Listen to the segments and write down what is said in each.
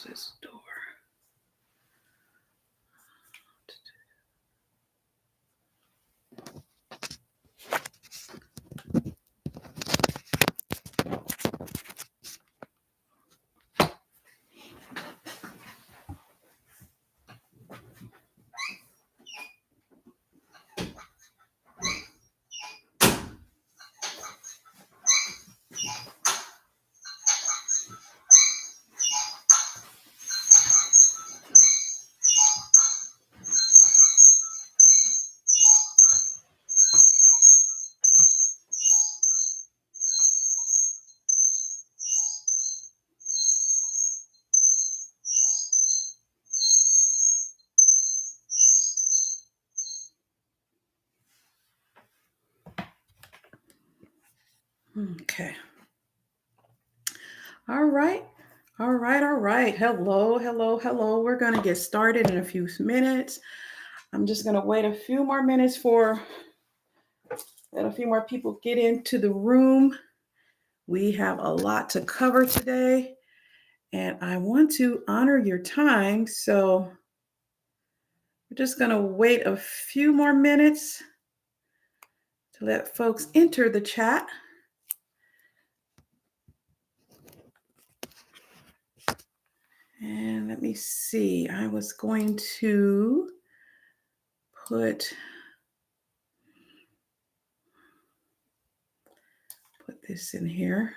this door. Okay. All right. All right. All right. Hello. Hello. Hello. We're going to get started in a few minutes. I'm just going to wait a few more minutes for that a few more people get into the room. We have a lot to cover today, and I want to honor your time. So we're just going to wait a few more minutes to let folks enter the chat. And let me see. I was going to put this in here.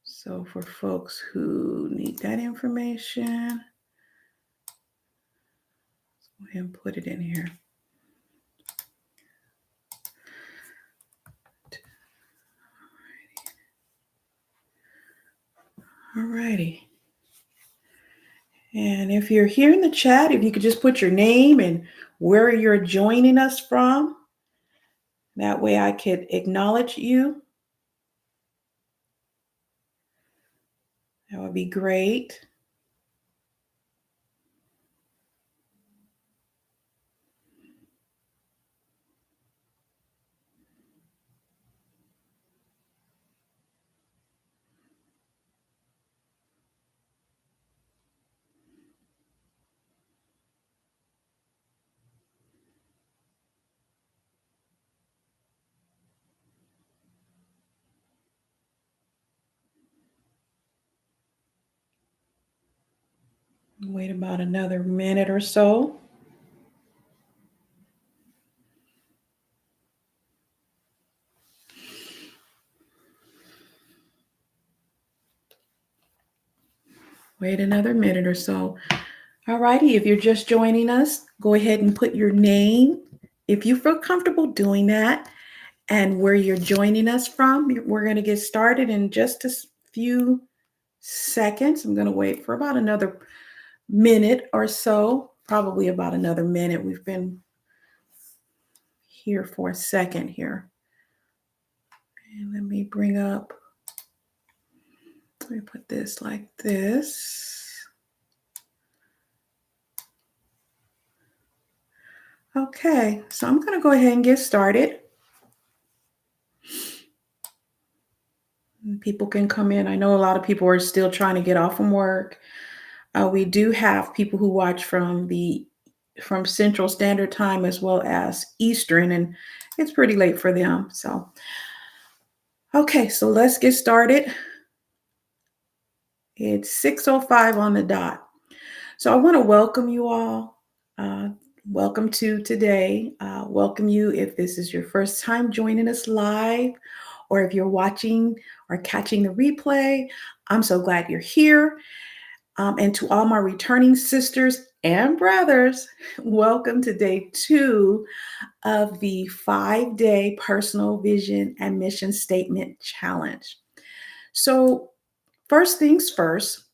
So for folks who need that information, let's go ahead and put it in here. All righty. And if you're here in the chat, if you could just put your name and where you're joining us from, that way I could acknowledge you. That would be great. Wait about another minute or so. Wait another minute or so. All righty, if you're just joining us, go ahead and put your name, if you feel comfortable doing that, and where you're joining us from. We're going to get started in just a few seconds. I'm going to wait for about another minute or so, probably about another minute. We've been here for a second here. And let me put this like this. Okay, so I'm going to go ahead and get started. People can come in. I know a lot of people are still trying to get off from work. We do have people who watch from Central Standard Time as well as Eastern, and it's pretty late for them. So, okay, so let's get started. It's 6:05 on the dot. So I want to welcome you all. Welcome to today. Welcome you if this is your first time joining us live, or if you're watching or catching the replay. I'm so glad you're here. And to all my returning sisters and brothers, welcome to day 2 of the 5-day personal vision and mission statement challenge. So first things first,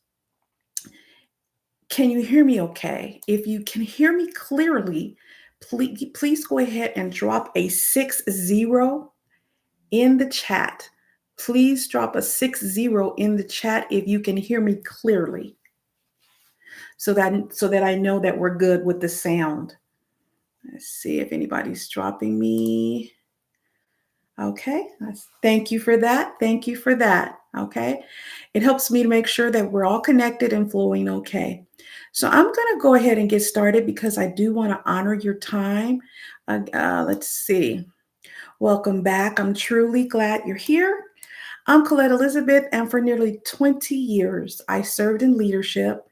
can you hear me okay? If you can hear me clearly, please go ahead and drop a 60 in the chat. Please drop a 60 in the chat if you can hear me clearly, so that I know that we're good with the sound. Let's see if anybody's dropping me. Okay, thank you for that. Thank you for that. Okay. It helps me to make sure that we're all connected and flowing okay. So I'm going to go ahead and get started because I do want to honor your time. Let's see. Welcome back. I'm truly glad you're here. I'm Colette Elizabeth, and for nearly 20 years, I served in leadership,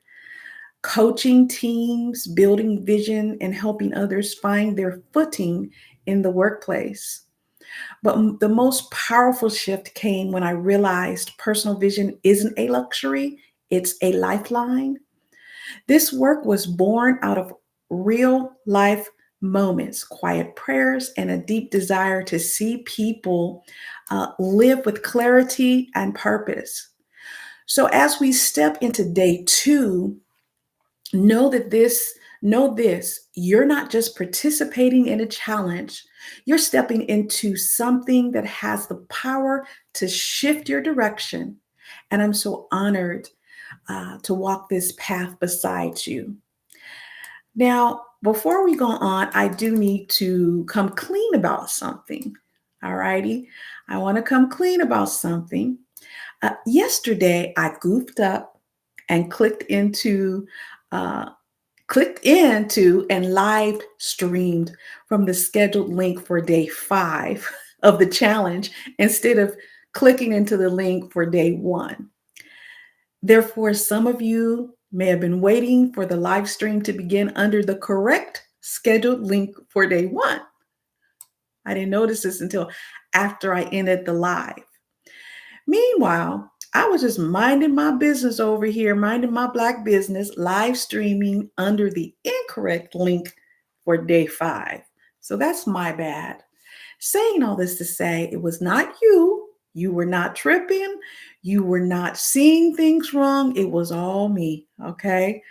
coaching teams, building vision, and helping others find their footing in the workplace. But the most powerful shift came when I realized personal vision isn't a luxury, it's a lifeline. This work was born out of real life moments, quiet prayers, and a deep desire to see people live with clarity and purpose. So, as we step into day two, know that know this, you're not just participating in a challenge, you're stepping into something that has the power to shift your direction. And I'm so honored to walk this path beside you. Now, before we go on, I do need to come clean about something. All righty. I want to come clean about something. Yesterday, I goofed up and uh, clicked into and live streamed from the scheduled link for day 5 of the challenge instead of clicking into the link for day 1. Therefore, some of you may have been waiting for the live stream to begin under the correct scheduled link for day 1. I didn't notice this until after I ended the live. Meanwhile, I was just minding my business over here, minding my Black business, live streaming under the incorrect link for day 5. So that's my bad. Saying all this to say, it was not you. You were not tripping. You were not seeing things wrong. It was all me. Okay.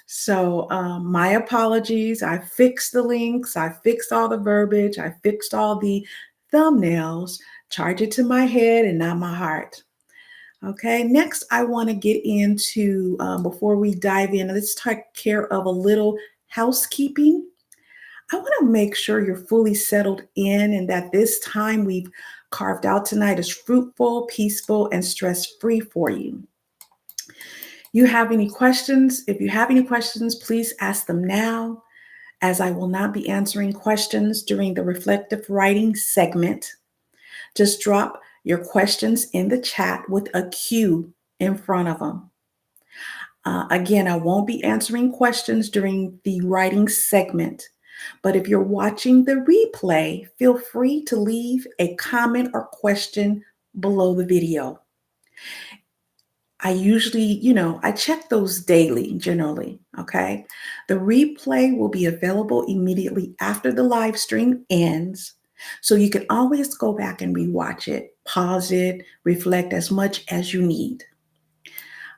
So, my apologies. I fixed the links. I fixed all the verbiage. I fixed all the thumbnails. Charge it to my head and not my heart. Okay, next I want to get into, before we dive in, let's take care of a little housekeeping. I want to make sure you're fully settled in and that this time we've carved out tonight is fruitful, peaceful, and stress free for you. You have any questions? If you have any questions, please ask them now, as I will not be answering questions during the reflective writing segment. Just drop your questions in the chat with a Q in front of them. Again, I won't be answering questions during the writing segment, but if you're watching the replay, feel free to leave a comment or question below the video. I usually, I check those daily generally, okay? The replay will be available immediately after the live stream ends. So you can always go back and rewatch it, pause it, reflect as much as you need,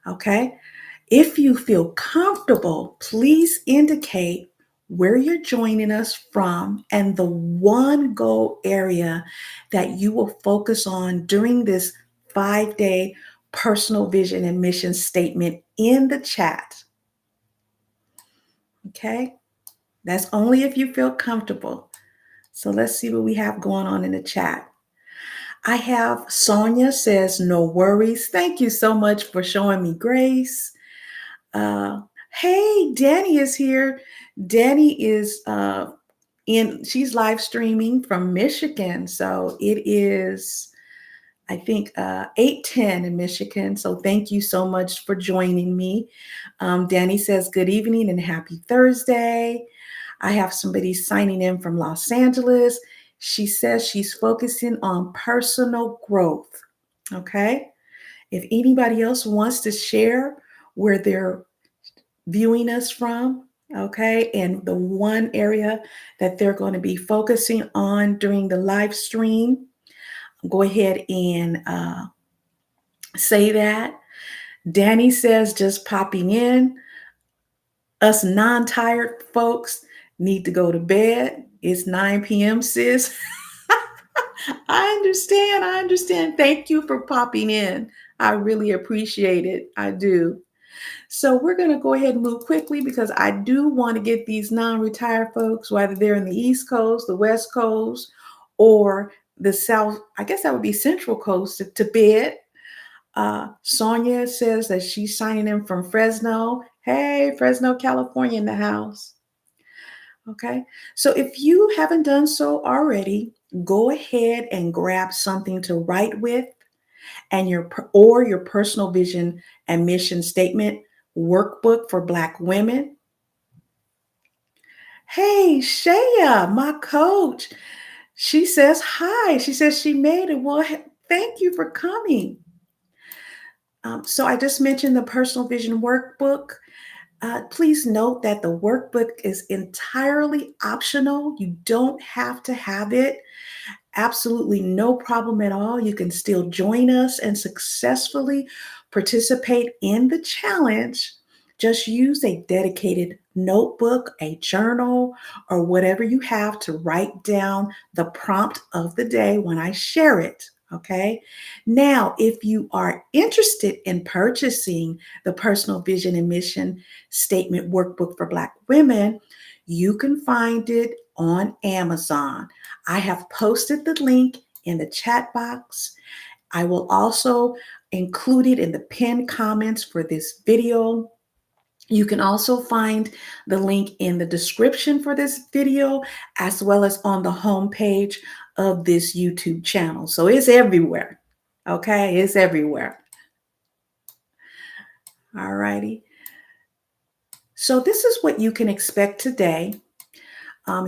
okay? If you feel comfortable, please indicate where you're joining us from and the one goal area that you will focus on during this 5-day personal vision and mission statement in the chat. Okay? That's only if you feel comfortable. So let's see what we have going on in the chat. I have Sonia says, no worries. Thank you so much for showing me grace. Uh, hey, Danny is here. Danny is she's live streaming from Michigan. So it is, I think, 8:10 in Michigan. So thank you so much for joining me. Danny says, good evening and happy Thursday. I have somebody signing in from Los Angeles. She says she's focusing on personal growth. Okay. If anybody else wants to share where they're viewing us from, okay, and the one area that they're going to be focusing on during the live stream, go ahead and say that. Danny says, just popping in. Us non-tired folks need to go to bed. It's 9 p.m., sis. I understand. I understand. Thank you for popping in. I really appreciate it. I do. So we're going to go ahead and move quickly because I do want to get these non-retired folks, whether they're in the East Coast, the West Coast, or the South, I guess that would be Central Coast, to bed. Sonia says that she's signing in from Fresno. Hey, Fresno, California in the house. Okay. So if you haven't done so already, go ahead and grab something to write with and your personal vision and mission statement workbook for Black women. Hey, Shaya, my coach. She says hi. She says she made it. Well, thank you for coming. So I just mentioned the personal vision workbook. Please note that the workbook is entirely optional. You don't have to have it. Absolutely no problem at all. You can still join us and successfully participate in the challenge. Just use a dedicated notebook, a journal, or whatever you have to write down the prompt of the day when I share it. Okay. Now, if you are interested in purchasing the Personal Vision and Mission Statement Workbook for Black women, you can find it on Amazon. I have posted the link in the chat box. I will also include it in the pinned comments for this video. You can also find the link in the description for this video, as well as on the homepage of this YouTube channel. So it's everywhere. Okay, it's everywhere. All righty. So this is what you can expect today.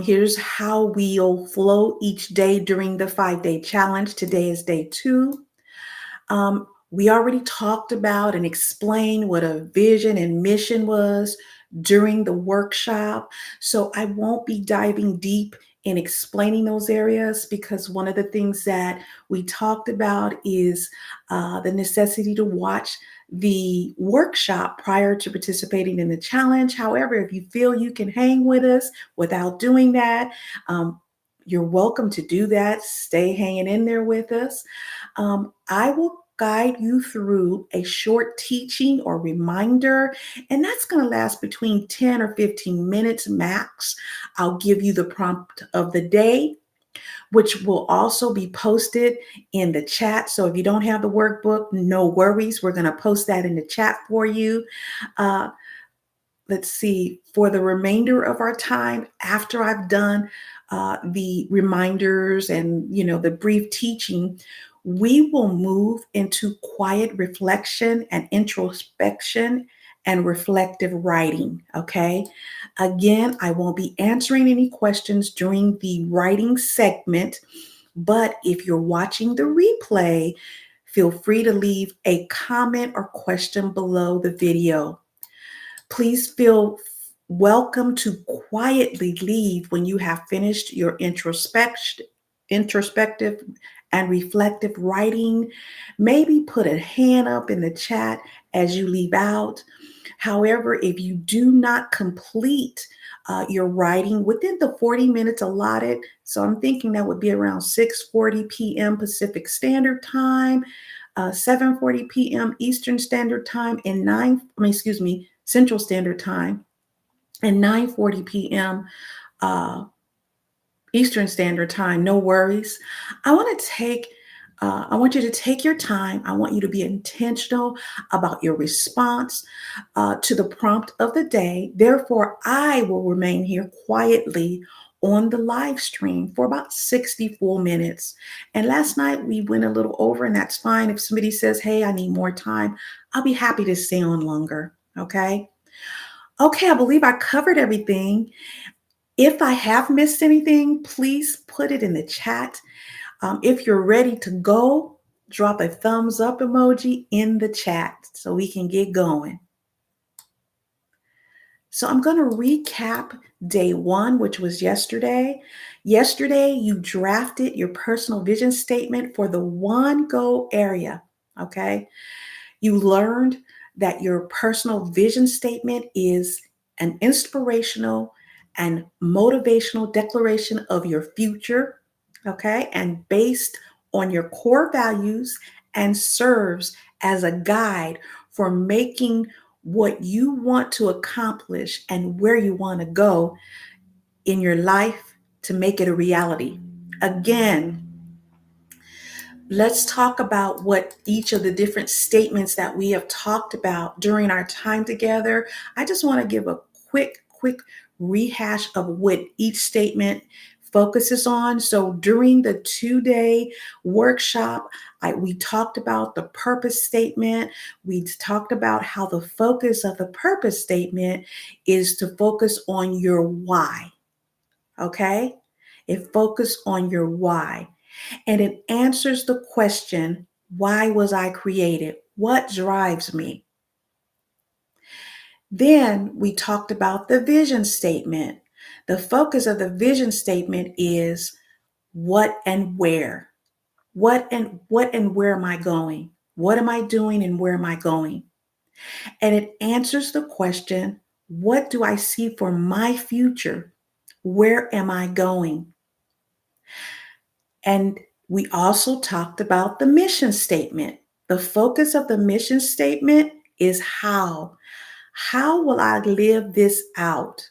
Here's how we'll flow each day during the 5-day challenge. Today is day 2. We already talked about and explained what a vision and mission was during the workshop. So I won't be diving deep in explaining those areas because one of the things that we talked about is the necessity to watch the workshop prior to participating in the challenge. However, if you feel you can hang with us without doing that, you're welcome to do that. Stay hanging in there with us. I will guide you through a short teaching or reminder, and that's going to last between 10 or 15 minutes max. I'll give you the prompt of the day, which will also be posted in the chat. So if you don't have the workbook, no worries. We're going to post that in the chat for you. Uh, let's see, for the remainder of our time, after I've done the reminders and the brief teaching, we will move into quiet reflection and introspection and reflective writing. Okay. Again, I won't be answering any questions during the writing segment, but if you're watching the replay, feel free to leave a comment or question below the video. Please feel welcome to quietly leave when you have finished your introspective and reflective writing. Maybe put a hand up in the chat as you leave out. However, if you do not complete your writing within the 40 minutes allotted, so I'm thinking that would be around 6:40 p.m. Pacific Standard Time, 7:40 p.m. Eastern Standard Time, and Central Standard Time, and 9:40 p.m. Uh, Eastern Standard Time. No worries. I want to take. I want you to take your time. I want you to be intentional about your response to the prompt of the day. Therefore, I will remain here quietly on the live stream for about 64 minutes. And last night we went a little over, and that's fine. If somebody says, hey, I need more time, I'll be happy to stay on longer. Okay. Okay, I believe I covered everything. If I have missed anything, please put it in the chat. If you're ready to go, drop a thumbs up emoji in the chat so we can get going. So I'm going to recap day 1, which was yesterday. Yesterday, you drafted your personal vision statement for the one goal area. Okay. You learned that your personal vision statement is an inspirational and motivational declaration of your future, okay, and based on your core values and serves as a guide for making what you want to accomplish and where you want to go in your life to make it a reality. Again, let's talk about what each of the different statements that we have talked about during our time together. I just want to give a quick rehash of what each statement focuses on. So during the 2-day workshop, we talked about the purpose statement. We talked about how the focus of the purpose statement is to focus on your why. Okay? It focuses on your why. And it answers the question, why was I created? What drives me? Then we talked about the vision statement. The focus of the vision statement is what and where. What and where am I going? What am I doing and where am I going? And it answers the question, what do I see for my future? Where am I going? And we also talked about the mission statement. The focus of the mission statement is how. How will I live this out?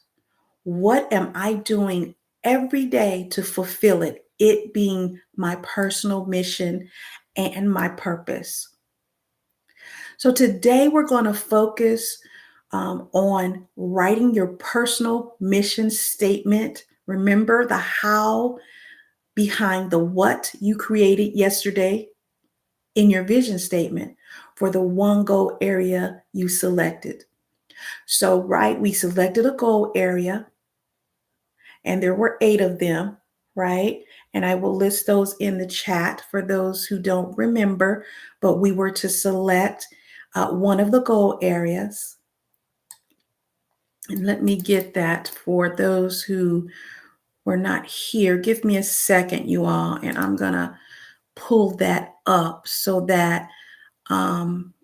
What am I doing every day to fulfill it? It being my personal mission and my purpose. So today we're going to focus on writing your personal mission statement. Remember the how behind the what you created yesterday in your vision statement for the one goal area you selected. So, right, we selected a goal area and there were 8 of them, right? And I will list those in the chat for those who don't remember, but we were to select one of the goal areas. And let me get that for those who were not here. Give me a second, you all, and I'm going to pull that up so that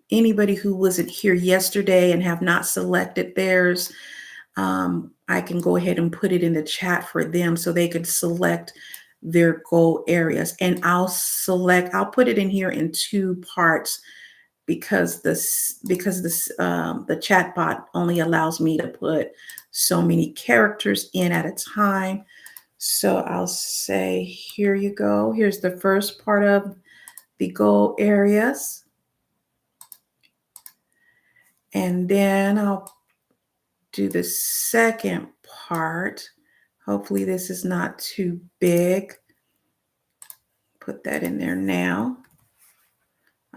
anybody who wasn't here yesterday and have not selected theirs, I can go ahead and put it in the chat for them so they could select their goal areas. And I'll put it in here in 2 parts because the chat bot only allows me to put so many characters in at a time. So I'll say, here you go. Here's the first part of the goal areas. And then I'll do the second part. Hopefully this is not too big. Put that in there now.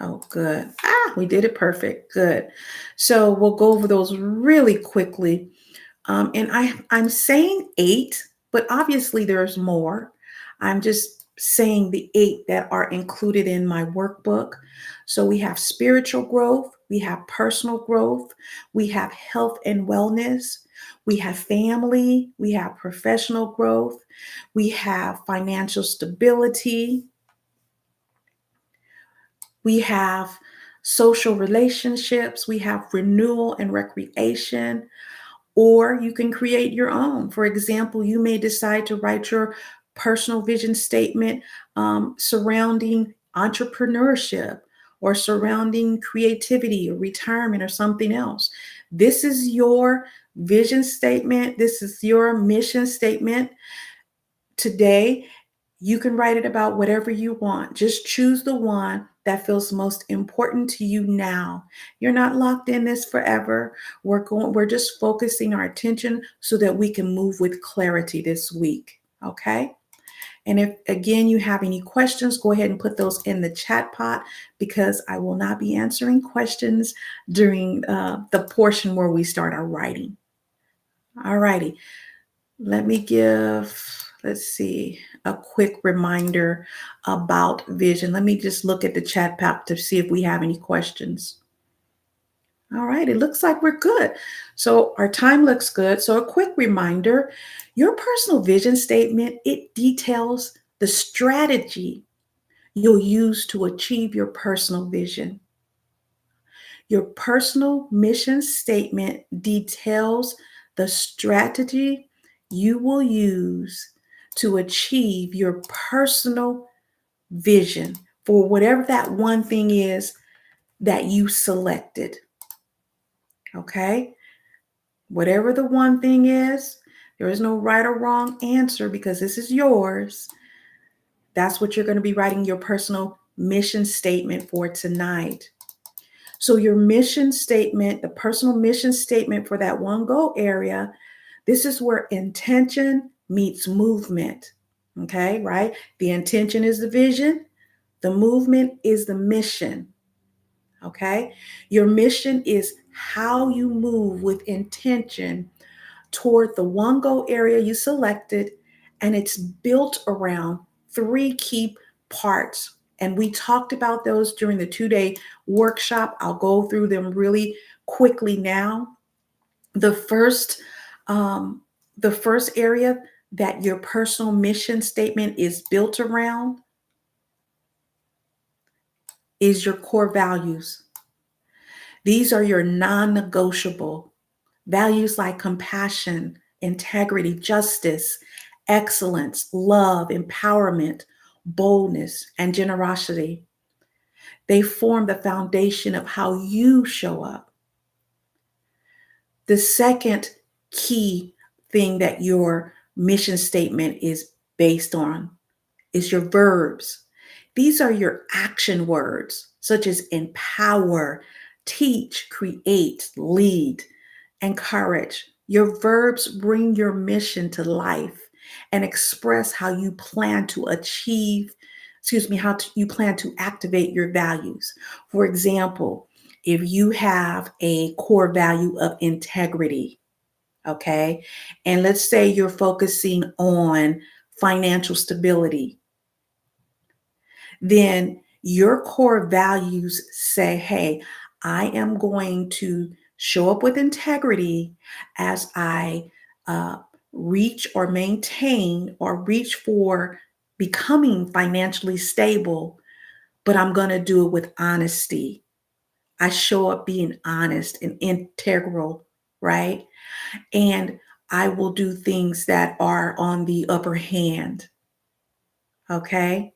Oh, good. We did it perfect. Good. So we'll go over those really quickly. And I'm saying 8, but obviously there's more. I'm just saying the 8 that are included in my workbook. So we have spiritual growth, we have personal growth, we have health and wellness, we have family, we have professional growth, we have financial stability, we have social relationships, we have renewal and recreation, or you can create your own. For example, you may decide to write your personal vision statement surrounding entrepreneurship or surrounding creativity or retirement or something else. This is your vision statement. This is your mission statement. Today, you can write it about whatever you want. Just choose the one that feels most important to you now. You're not locked in this forever. We're just focusing our attention so that we can move with clarity this week. Okay? And if again you have any questions, go ahead and put those in the chat pot because I will not be answering questions during the portion where we start our writing. All righty. Let me let's see, a quick reminder about vision. Let me just look at the chat pot to see if we have any questions. All right, it looks like we're good. So our time looks good. So a quick reminder, your personal vision statement, it details the strategy you'll use to achieve your personal vision. Your personal mission statement details the strategy you will use to achieve your personal vision for whatever that one thing is that you selected. Okay? Whatever the one thing is, there is no right or wrong answer because this is yours. That's what you're going to be writing your personal mission statement for tonight. So, your mission statement, the personal mission statement for that one goal area, this is where intention meets movement. Okay, right? The intention is the vision, the movement is the mission. Okay, your mission is how you move with intention toward the one goal area you selected, and it's built around three key parts. And we talked about those during the 2-day workshop. I'll go through them really quickly now. The first, um, the first area that your personal mission statement is built around is your core values. These are your non-negotiable values like compassion, integrity, justice, excellence, love, empowerment, boldness, and generosity. They form the foundation of how you show up. The second key thing that your mission statement is based on is your verbs. These are your action words, such as empower, teach, create, lead, encourage. Your verbs bring your mission to life and express how you plan to achieve, you plan to activate your values. For example, if you have a core value of integrity, okay, and let's say you're focusing on financial stability, then your core values say, hey, I am going to show up with integrity as I uh, reach or maintain or reach for becoming financially stable, but I'm going to do it with honesty. I show up being honest and integral, right? And I will do things that are on the upper hand, okay?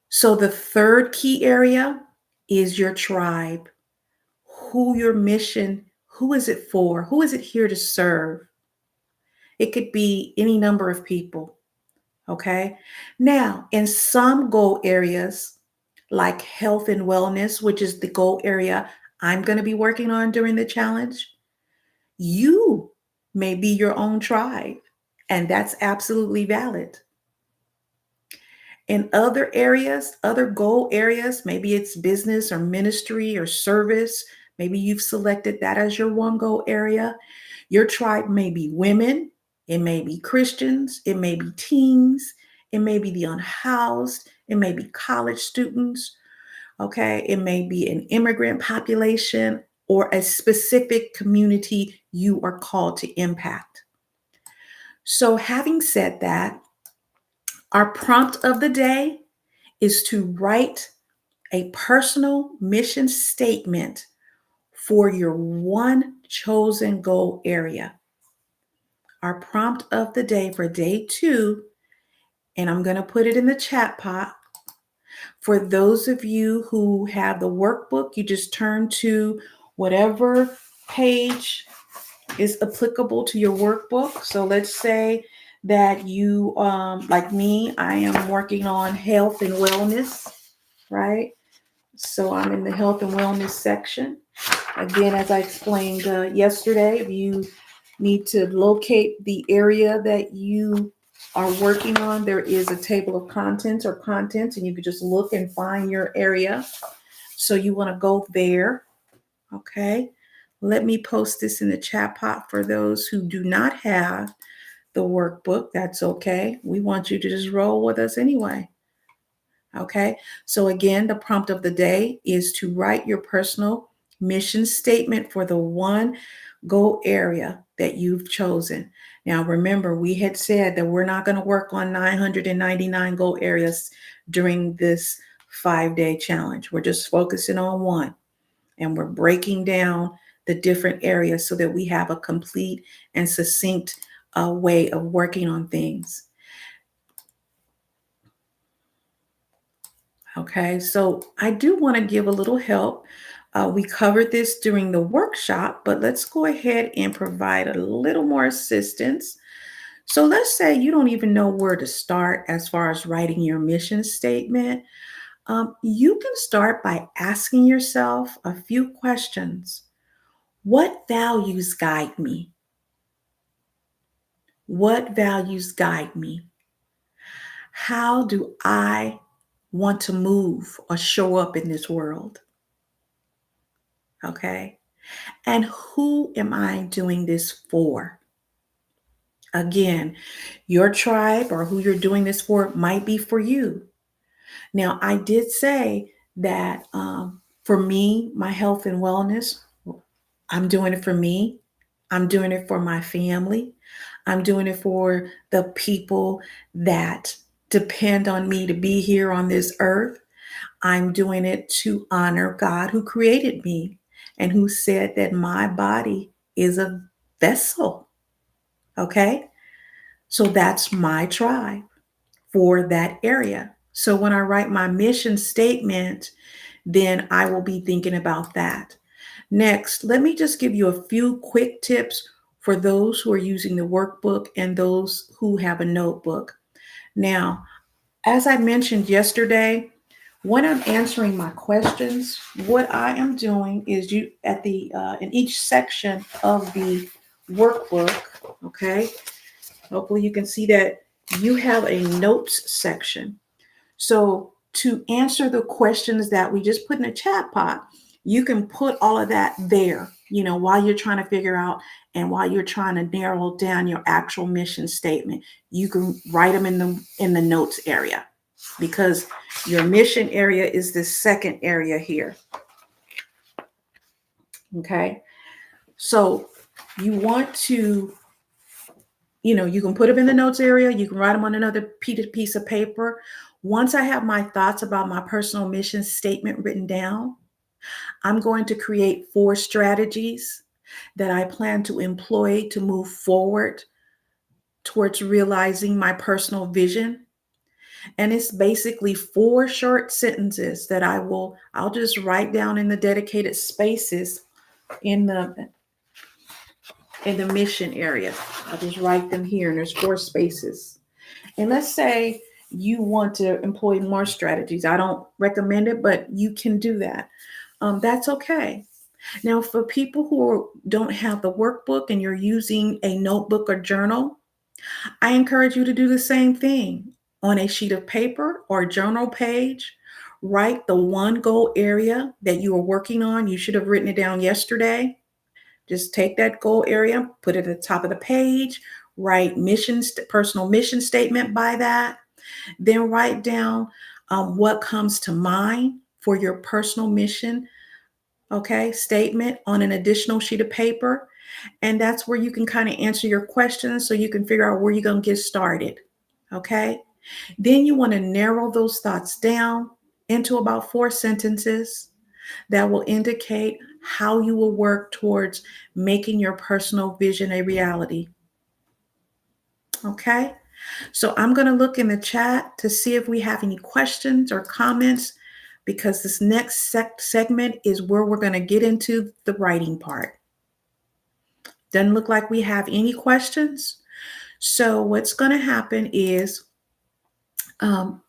So the third key area is your tribe. Who is it for? Who is it here to serve? It could be any number of people. Okay. Now, in some goal areas like health and wellness, which is the goal area I'm going to be working on during the challenge, you may be your own tribe, and that's absolutely valid. In other areas, other goal areas, maybe it's business or ministry or service, maybe you've selected that as your one goal area. Your tribe may be women, it may be Christians, it may be teens, it may be the unhoused, it may be college students, okay? It may be an immigrant population or a specific community you are called to impact. So, having said that, our prompt of the day is to write a personal mission statement for your one chosen goal area. Our prompt of the day for day 2, and I'm going to put it in the chat pot. For those of you who have the workbook, you just turn to whatever page is applicable to your workbook. So let's say that you, like me, I am working on health and wellness, right? So I'm in the health and wellness section. Again, as I explained yesterday, if you need to locate the area that you are working on, there is a table of contents or contents, and you can just look and find your area. So you want to go there. Okay. Let me post this in the chat pot for those who do not have the workbook. That's okay. We want you to just roll with us anyway. Okay. So again, the prompt of the day is to write your personal mission statement for the one goal area that you've chosen. Now, remember, we had said that we're not going to work on 999 goal areas during this 5-day challenge. We're just focusing on one, and we're breaking down the different areas so that we have a complete and succinct way of working on things. Okay, so I do want to give a little help. We covered this during the workshop, but let's go ahead and provide a little more assistance. So let's say you don't even know where to start as far as writing your mission statement. You can start by asking yourself a few questions. What values guide me? What values guide me? How do I want to move or show up in this world? Okay. And who am I doing this for? Again, your tribe or who you're doing this for might be for you. Now, I did say that for me, my health and wellness, I'm doing it for me. I'm doing it for my family. I'm doing it for the people that depend on me to be here on this earth. I'm doing it to honor God who created me and who said that my body is a vessel. Okay. So that's my tribe for that area. So when I write my mission statement, then I will be thinking about that. Next, let me just give you a few quick tips for those who are using the workbook and those who have a notebook. Now, as I mentioned yesterday, when I'm answering my questions, what I am doing is you at the in each section of the workbook, okay? Hopefully you can see that you have a notes section. So to answer the questions that we just put in a chat pot, you can put all of that there, while you're trying to figure out and while you're trying to narrow down your actual mission statement, you can write them in the notes area because your mission area is the second area here. Okay. So you want to, you can put them in the notes area, you can write them on another piece of paper. Once I have my thoughts about my personal mission statement written down, I'm going to create 4 strategies that I plan to employ to move forward towards realizing my personal vision. And it's basically 4 short sentences that I'll just write down in the dedicated spaces in the mission area. I'll just write them here and there's 4 spaces. And let's say you want to employ more strategies. I don't recommend it, but you can do that. That's okay. Now, for people who don't have the workbook and you're using a notebook or journal, I encourage you to do the same thing on a sheet of paper or journal page. Write the one goal area that you are working on. You should have written it down yesterday. Just take that goal area, put it at the top of the page, write personal mission statement by that. Then write down what comes to mind for your personal mission, okay, statement on an additional sheet of paper. And that's where you can kind of answer your questions so you can figure out where you're going to get started. Okay. Then you want to narrow those thoughts down into about 4 sentences that will indicate how you will work towards making your personal vision a reality. Okay. So I'm going to look in the chat to see if we have any questions or comments because this next segment is where we're going to get into the writing part. Doesn't look like we have any questions. So what's going to happen is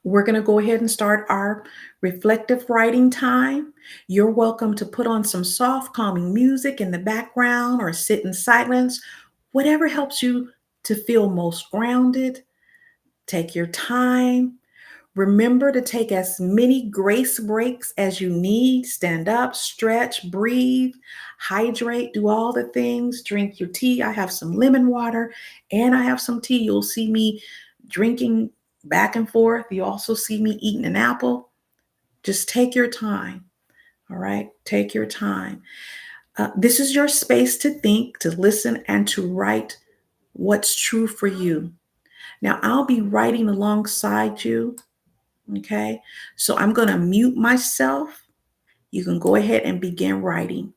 we're going to go ahead and start our reflective writing time. You're welcome to put on some soft, calming music in the background or sit in silence, whatever helps you to feel most grounded. Take your time. Remember to take as many grace breaks as you need. Stand up, stretch, breathe, hydrate, do all the things. Drink your tea. I have some lemon water and I have some tea. You'll see me drinking back and forth. You also see me eating an apple. Just take your time. All right. Take your time. This is your space to think, to listen, and to write what's true for you. Now, I'll be writing alongside you. Okay, so I'm going to mute myself. You can go ahead and begin writing.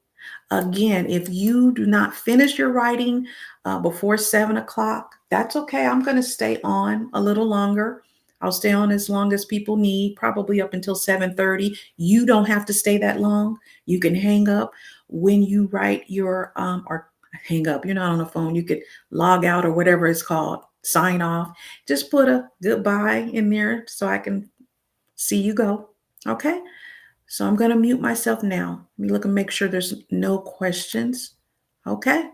Again, if you do not finish your writing before 7 o'clock, that's okay. I'm going to stay on a little longer. I'll stay on as long as people need, probably up until 7:30. You don't have to stay that long. You can hang up when you write your, or hang up, you're not on the phone. You could log out or whatever it's called, sign off. Just put a goodbye in there so I can see you go. Okay. So I'm going to mute myself now. Let me look and make sure there's no questions. Okay.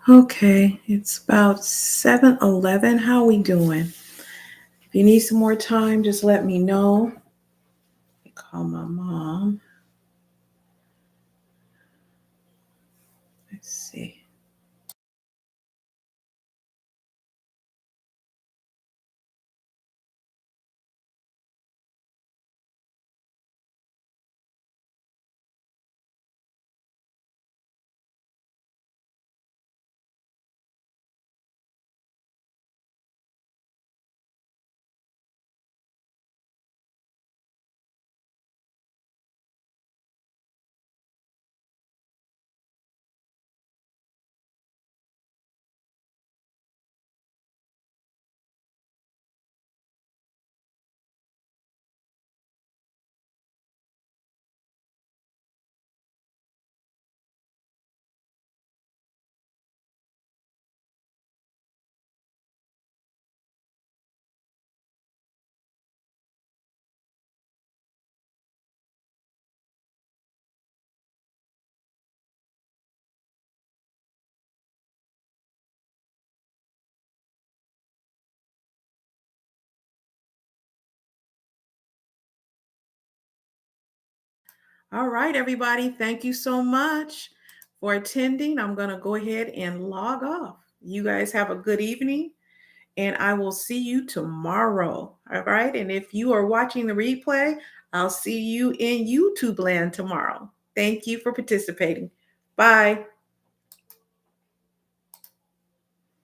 Okay, it's about 7:11. How we doing? If you need some more time, just let me know. Call my mom. Let's see. All right, everybody. Thank you so much for attending. I'm going to go ahead and log off. You guys have a good evening, and I will see you tomorrow. All right. And if you are watching the replay, I'll see you in YouTube land tomorrow. Thank you for participating. Bye.